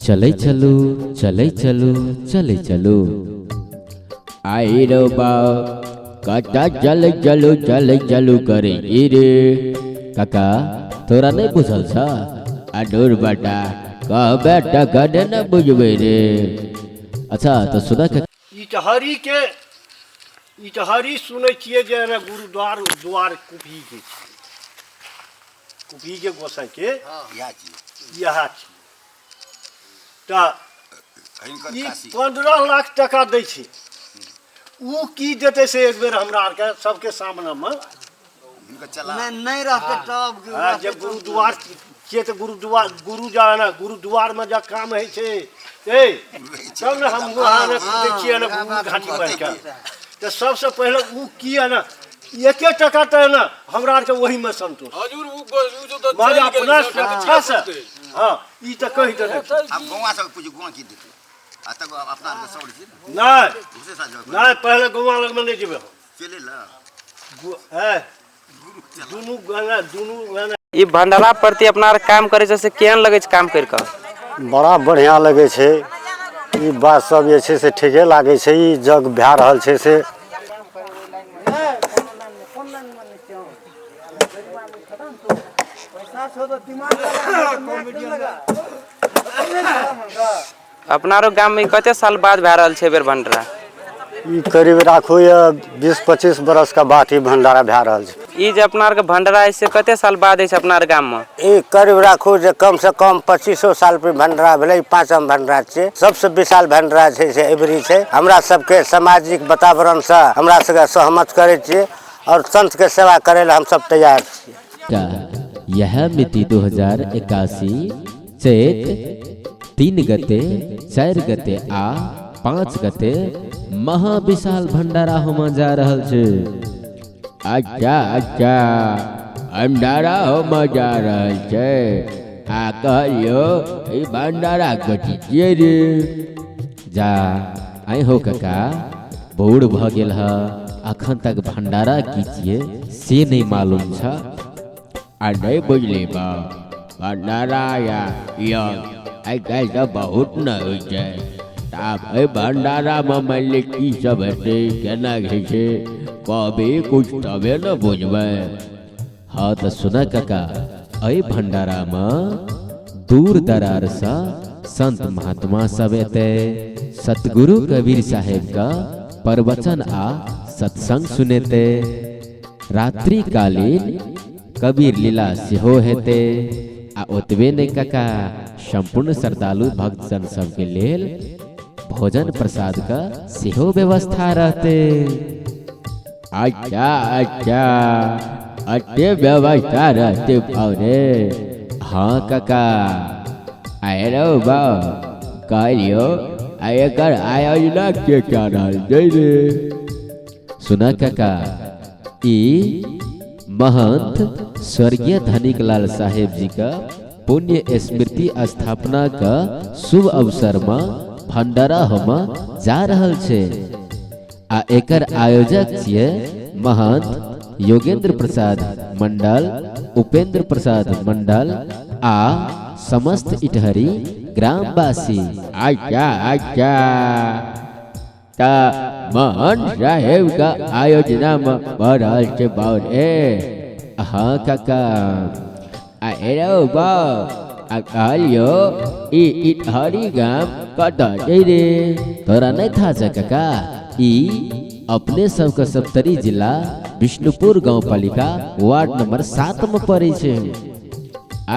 चले चलू चले चलू चले चलू आई रो बाओ काका चले चलू चले चलू करे रे काका तोरा नहीं बुझल छ अडोर बेटा कह बेटा गडे न बुझबे रे। अच्छा तो सुना के इटहरी सुनै छियै जे ने गुरुद्वार द्वार कुफी के गोसाई के यह छी त ई 15 लाख टका दै छै उ की देते से एक बेर हमरा आर के सबके सामने में नहीं रहते तब जे गुरुद्वार के तो गुरु जाना गुरुद्वार में जा काम है छे ए तब न हम वहां देखिए न घाटी पर के तो सबसे पहले उ की है ना 1 टका तो है ना हमरा आर के वही में संतोष हजूर उ जो मारे अपना अच्छा से हां ई त कहि दे हम गौवा सब पूछ गौवा की देते आ तक अपना के सौड़ छी नहीं पहले गौवा लग में नहीं जेबे चले ला है दुनु गाना ई भंडारा प्रति अपना काम करे से केहन लगे छै काम कर के बड़ा बढ़िया लगे छै ई बात सब जे छै से ठीके लागे छै ई जग भै रहल छै से अपनारो गांव में कते साल बाद भै रहल छै बेर भंडारा ई करीब राखो या 20-25 बरस का बात ही भंडारा भै रहल छै ई जे अपनार के भंडारा है से कते साल बाद है अपनार गांव में ई करीब राखो जे कम से कम 2500 साल पे भंडारा भेलै पांचम भंडारा छै सबसे विशाल भंडारा छै से एबरी छै हमरा सबके सामाजिक वातावरण से हमरा सबके सहमत करे छियै और संत के सेवा करे ला हम सब तैयार छियै। यह मिति 2081 चैत 3 गते 4 गते आ 5 गते महाविशाल भंडारा होमा जा रहल छै। अच्छा अच्छा भंडारा होमा जा रहल छै आ कहियो ई भंडारा कथी छियै रे जा आइ हो काका बूढ़ भ गेल ह अखन तक भंडारा की छियै से नहीं मालूम छ आ नहीं बुझले बा भंडारा या आई काल्हि तऽ बहुत न होइ छै आब एहि भंडारा में मान ली की सब हेतै केना होइ छै कभी कुछ तबे न बुझबै। हाँ तो सुना काका एहि भंडारा में दूर दरार से संत महात्मा सब एतै सतगुरु कबीर साहेब का प्रवचन आ सत्संग सुनेते रात्रि कालीन कबीर लीला सेहो हेते आ ओतबे नहीं काका संपूर्ण श्रद्धालु भक्तजन सब के लेल भोजन प्रसाद का सेहो व्यवस्था रहते। अच्छा अच्छा अते व्यवस्था रहते भौरे। हाँ काका आए रहो बा कहियो एकर आयोजना के क्या रहल रे। सुना काका ई महंत स्वर्गीय धनिक लाल साहेब जी का पुण्य स्मृति स्थापना का शुभ अवसर में भंडारा होमा जा रहल छै आ एकर आयोजक छियै महंत योगेंद्र प्रसाद मंडल उपेंद्र प्रसाद मंडल आ समस्त इटहरी ग्रामवासी। अच्छा अच्छा ता महंत साहेब का आयोजना में बढ़ल छै बाउरे। हाँ काका आएरो बा आ कहलियो ई इटहरी गाम कतऽ छै रे तोरा नहीं था छै काका ई अपने सबके सप्तरी जिला विष्णुपुर गांव पालिका वार्ड नंबर 7 में पड़े छै।